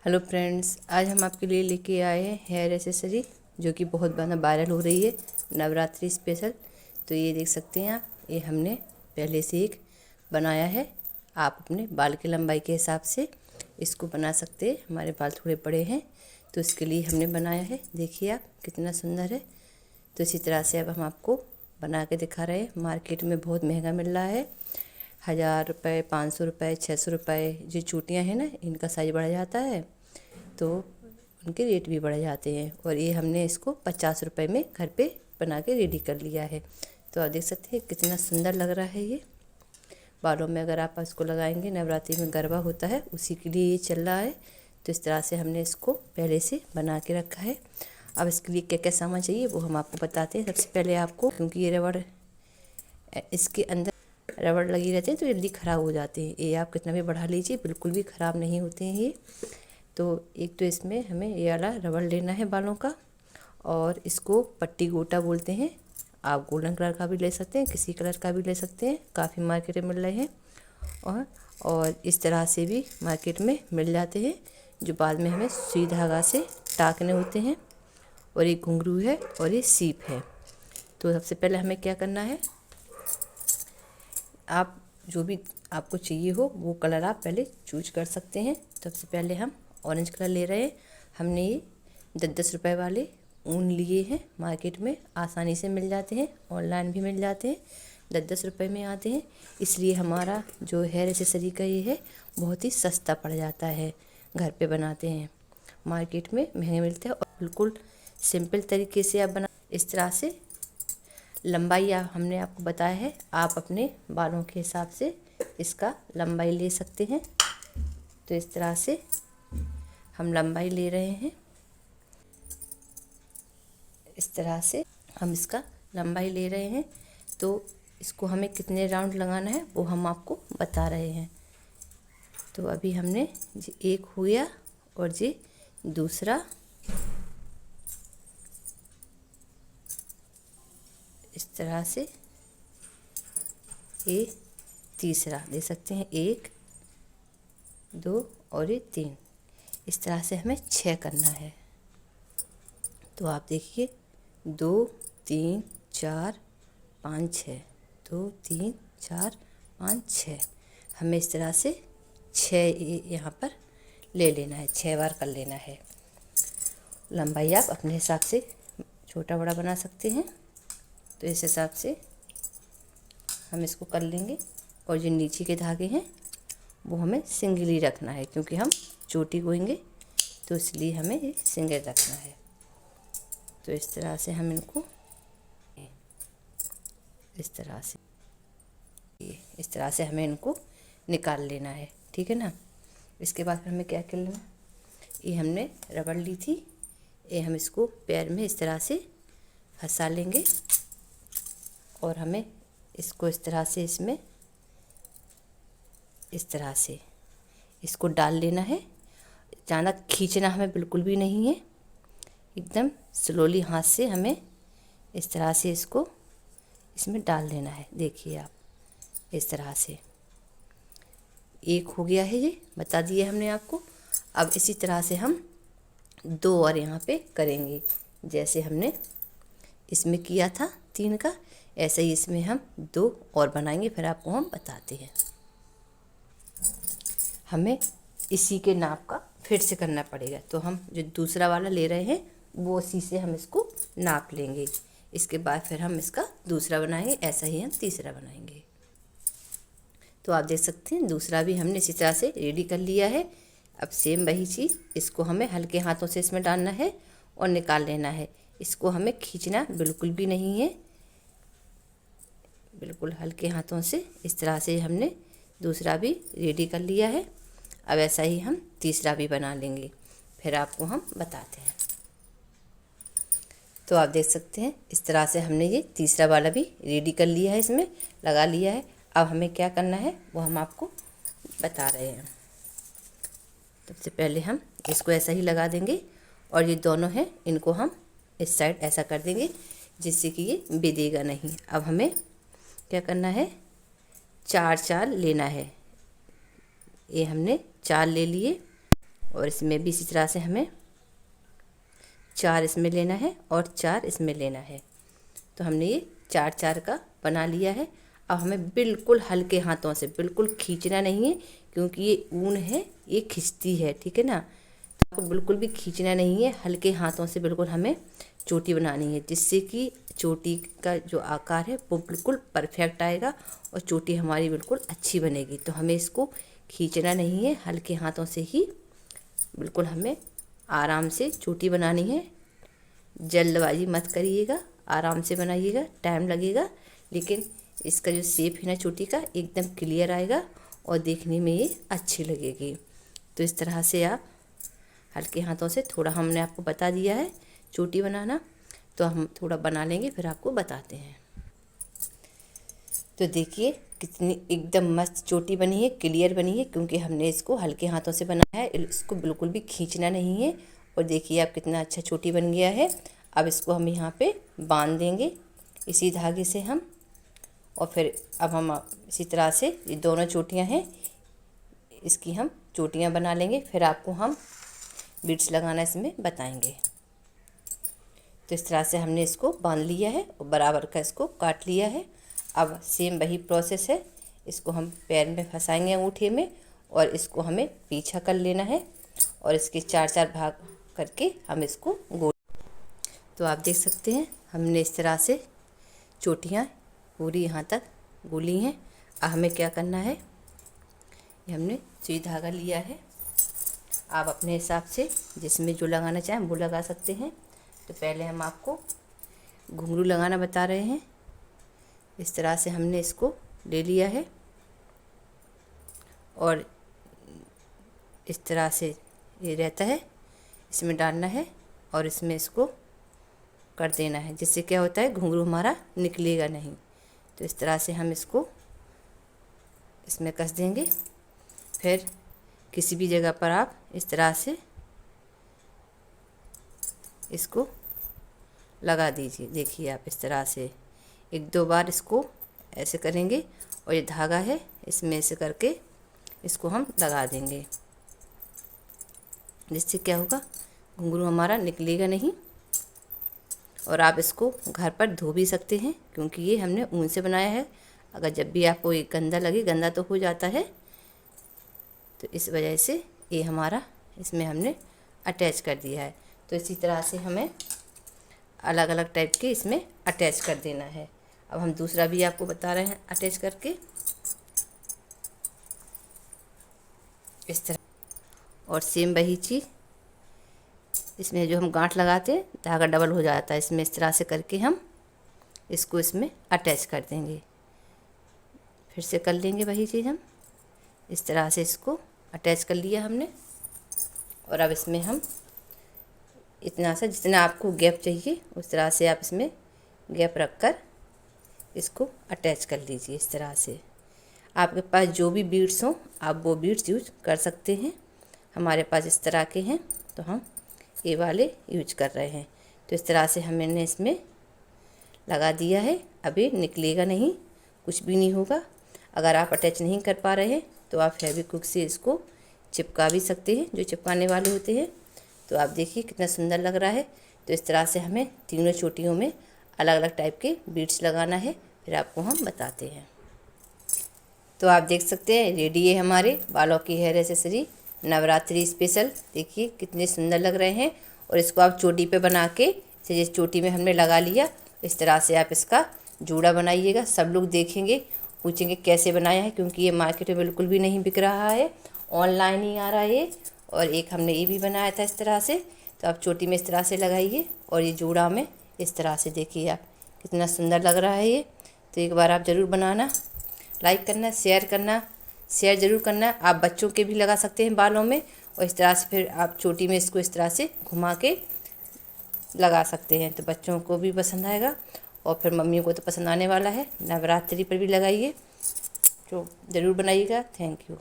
Hello friends, आज हम आपके लिए लेके आए हैं हेयर एसेसरी जो कि बहुत ज़्यादा वायरल हो रही है, नवरात्रि स्पेशल। तो ये देख सकते हैं आप, ये हमने पहले से एक बनाया है। आप अपने बाल की लंबाई के हिसाब से इसको बना सकते हैं। हमारे बाल थोड़े बड़े हैं तो इसके लिए हमने बनाया है। देखिए आप कितना सुंदर है। तो इसी तरह से अब हम आपको बना के दिखा रहे हैं। मार्केट में बहुत महंगा मिल रहा है, 1000 रुपये, 500 रुपये, 600 रुपये। जो चूटियाँ हैं ना, इनका साइज बढ़ जाता है तो उनके रेट भी बढ़ जाते हैं। और ये हमने इसको 50 रुपये में घर पे बना के रेडी कर लिया है। तो आप देख सकते हैं कितना सुंदर लग रहा है। ये बालों में अगर आप इसको लगाएंगे, नवरात्रि में गरबा होता है उसी के लिए ये चल रहा है। तो इस तरह से हमने इसको पहले से बना के रखा है। अब इसके लिए क्या क्या सामान चाहिए वो हम आपको बताते हैं। सबसे पहले आपको, क्योंकि ये रबड़, इसके अंदर रबड़ लगी रहती है तो जल्दी ख़राब हो जाते हैं। ये आप कितना भी बढ़ा लीजिए, बिल्कुल भी ख़राब नहीं होते हैं ये। तो एक तो इसमें हमें ये वाला रबड़ लेना है बालों का, और इसको पट्टी गोटा बोलते हैं। आप गोल्डन कलर का भी ले सकते हैं, किसी कलर का भी ले सकते हैं, काफ़ी मार्केट में मिल रहे हैं। और इस तरह से भी मार्केट में मिल जाते हैं, जो बाद में हमें सुई धागा से टाँकने होते हैं। और ये घुंघरू है और ये सीप है। तो सबसे पहले हमें क्या करना है, आप जो भी आपको चाहिए हो वो कलर आप पहले चूज कर सकते हैं। सबसे पहले हम ऑरेंज कलर ले रहे हैं। हमने ये 10-10 रुपये वाले ऊन लिए हैं। मार्केट में आसानी से मिल जाते हैं, ऑनलाइन भी मिल जाते हैं, 10-10 रुपये में आते हैं। इसलिए हमारा जो हेयर एसेसरी का ये है बहुत ही सस्ता पड़ जाता है। घर पे बनाते हैं, मार्केट में महंगे मिलते हैं। और बिल्कुल सिंपल तरीके से आप बना, इस तरह से लंबाई हमने आपको बताया है, आप अपने बालों के हिसाब से इसका लंबाई ले सकते हैं। तो इस तरह से हम लंबाई ले रहे हैं। इस तरह से हम इसका लंबाई ले रहे हैं। तो इसको हमें कितने राउंड लगाना है वो हम आपको बता रहे हैं। तो अभी हमने जी एक हो गया और जी दूसरा, इस तरह से ये तीसरा दे सकते हैं, 1, 2 और ये 3। इस तरह से हमें 6 करना है। तो आप देखिए 2, 3, 4, 5, 6, 2, 3, 4, 5, 6। हमें इस तरह से 6 यहाँ पर ले लेना है, 6 बार कर लेना है। लंबाई आप अपने हिसाब से छोटा बड़ा बना सकते हैं। तो इस हिसाब से हम इसको कर लेंगे। और जो नीचे के धागे हैं वो हमें सिंगल ही रखना है, क्योंकि हम चोटी बोएंगे तो इसलिए हमें ये सिंगल रखना है। तो इस तरह से हम इनको इस तरह से हमें इनको निकाल लेना है, ठीक है ना। इसके बाद फिर हमें क्या कर लेना, ये हमने रबड़ ली थी, ये हम इसको पैर में इस तरह से फंसा लेंगे। और हमें इसको इस तरह से इसमें इस तरह से इसको डाल लेना है। ज़्यादा खींचना हमें बिल्कुल भी नहीं है, एकदम स्लोली हाथ से हमें इस तरह से इसको इसमें डाल लेना है। देखिए आप इस तरह से एक हो गया है, ये बता दिए हमने आपको। अब इसी तरह से हम 2 और यहाँ पे करेंगे, जैसे हमने इसमें किया था 3 का, ऐसे ही इसमें हम 2 और बनाएंगे, फिर आपको हम बताते हैं। हमें इसी के नाप का फिर से करना पड़ेगा। तो हम जो दूसरा वाला ले रहे हैं वो उसी से हम इसको नाप लेंगे। इसके बाद फिर हम इसका दूसरा बनाएंगे, ऐसा ही हम तीसरा बनाएंगे। तो आप देख सकते हैं दूसरा भी हमने इसी तरह से रेडी कर लिया है। अब सेम वही चीज़, इसको हमें हल्के हाथों से इसमें डालना है और निकाल लेना है। इसको हमें खींचना बिल्कुल भी नहीं है, बिल्कुल हल्के हाथों से इस तरह से हमने दूसरा भी रेडी कर लिया है। अब ऐसा ही हम तीसरा भी बना लेंगे, फिर आपको हम बताते हैं। तो आप देख सकते हैं इस तरह से हमने ये तीसरा वाला भी रेडी कर लिया है, इसमें लगा लिया है। अब हमें क्या करना है वो हम आपको बता रहे हैं। सबसे पहले हम इसको ऐसा ही लगा देंगे, और ये दोनों हैं इनको हम इस साइड ऐसा कर देंगे जिससे कि ये बिदेगा नहीं। अब हमें क्या करना है, 4 लेना है। ये हमने 4 ले लिए। और इसमें भी इसी तरह से हमें 4 इसमें लेना है और 4 इसमें लेना है। तो हमने ये 4-4 का बना लिया है। अब हमें बिल्कुल हल्के हाथों से, बिल्कुल खींचना नहीं है क्योंकि ये ऊन है, ये खिंचती है, ठीक है ना। तो आपको बिल्कुल भी खींचना नहीं है, हल्के हाथों से बिल्कुल हमें चोटी बनानी है, जिससे कि चोटी का जो आकार है वो बिल्कुल परफेक्ट आएगा और चोटी हमारी बिल्कुल अच्छी बनेगी। तो हमें इसको खींचना नहीं है, हल्के हाथों से ही बिल्कुल हमें आराम से चोटी बनानी है। जल्दबाजी मत करिएगा, आराम से बनाइएगा, टाइम लगेगा, लेकिन इसका जो शेप है ना चोटी का एकदम क्लियर आएगा और देखने में ये अच्छी लगेगी। तो इस तरह से आप हल्के हाथों से, थोड़ा हमने आपको बता दिया है चोटी बनाना, तो हम थोड़ा बना लेंगे फिर आपको बताते हैं। तो देखिए कितनी एकदम मस्त चोटी बनी है, क्लियर बनी है, क्योंकि हमने इसको हल्के हाथों से बनाया है, इसको बिल्कुल भी खींचना नहीं है। और देखिए आप कितना अच्छा चोटी बन गया है। अब इसको हम यहाँ पे बांध देंगे इसी धागे से हम, और फिर अब हम इसी तरह से ये दोनों चोटियाँ हैं, इसकी हम चोटियाँ बना लेंगे, फिर आपको हम बीड्स लगाना इसमें बताएंगे। तो इस तरह से हमने इसको बांध लिया है और बराबर का इसको काट लिया है। अब सेम वही प्रोसेस है, इसको हम पैर में फंसाएंगे अंगूठे में और इसको हमें पीछा कर लेना है और इसके 4-4 भाग करके हम इसको गोल। तो आप देख सकते हैं हमने इस तरह से चोटियाँ पूरी यहाँ तक गोली हैं। अब हमें क्या करना है, ये हमने सुई धागा लिया है, आप अपने हिसाब से जिसमें जो लगाना चाहें वो लगा सकते हैं। तो पहले हम आपको घुंघरू लगाना बता रहे हैं। इस तरह से हमने इसको ले लिया है और इस तरह से ये रहता है, इसमें डालना है और इसमें इसको कर देना है, जिससे क्या होता है घुंघरू हमारा निकलेगा नहीं। तो इस तरह से हम इसको इसमें कस देंगे। फिर किसी भी जगह पर आप इस तरह से इसको लगा दीजिए। देखिए आप इस तरह से 1-2 बार इसको ऐसे करेंगे और ये धागा है इसमें ऐसे करके इसको हम लगा देंगे, जिससे क्या होगा घुंघरू हमारा निकलेगा नहीं। और आप इसको घर पर धो भी सकते हैं, क्योंकि ये हमने ऊन से बनाया है। अगर जब भी आपको ये गंदा लगे, गंदा तो हो जाता है, तो इस वजह से ये हमारा इसमें हमने अटैच कर दिया है। तो इसी तरह से हमें अलग अलग टाइप के इसमें अटैच कर देना है। अब हम दूसरा भी आपको बता रहे हैं अटैच करके इस तरह। और सेम वही चीज़ इसमें जो हम गांठ लगाते हैं, धागा डबल हो जाता है, इसमें इस तरह से करके हम इसको इसमें अटैच कर देंगे। फिर से कर लेंगे वही चीज़, हम इस तरह से इसको अटैच कर लिया हमने। और अब इसमें हम इतना सा, जितना आपको गैप चाहिए उस तरह से आप इसमें गैप रखकर इसको अटैच कर लीजिए। इस तरह से आपके पास जो भी बीड्स हों आप वो बीड्स यूज कर सकते हैं। हमारे पास इस तरह के हैं तो हम ये वाले यूज कर रहे हैं। तो इस तरह से हमने इसमें लगा दिया है। अभी निकलेगा नहीं, कुछ भी नहीं होगा। अगर आप अटैच नहीं कर पा रहे हैं तो आप फेविक्विक से इसको चिपका भी सकते हैं, जो चिपकाने वाले होते हैं। तो आप देखिए कितना सुंदर लग रहा है। तो इस तरह से हमें तीनों चोटियों में अलग अलग टाइप के बीड्स लगाना है, फिर आपको हम बताते हैं। तो आप देख सकते हैं रेडी है हमारे बालों की हेयर एक्सेसरी नवरात्रि स्पेशल। देखिए कितने सुंदर लग रहे हैं। और इसको आप चोटी पे बना के, जिस चोटी में हमने लगा लिया, इस तरह से आप इसका जूड़ा बनाइएगा। सब लोग देखेंगे, पूछेंगे कैसे बनाया है, क्योंकि ये मार्केट में बिल्कुल भी नहीं बिक रहा है, ऑनलाइन ही आ रहा है ये। और एक हमने ये भी बनाया था इस तरह से। तो आप चोटी में इस तरह से लगाइए और ये जूड़ा में इस तरह से, देखिए आप कितना सुंदर लग रहा है ये। तो एक बार आप ज़रूर बनाना, लाइक करना, शेयर करना, शेयर ज़रूर करना। आप बच्चों के भी लगा सकते हैं बालों में, और इस तरह से फिर आप चोटी में इसको इस तरह से घुमा के लगा सकते हैं। तो बच्चों को भी पसंद आएगा और फिर मम्मियों को तो पसंद आने वाला है। नवरात्रि पर भी लगाइए, तो ज़रूर बनाइएगा। Thank you.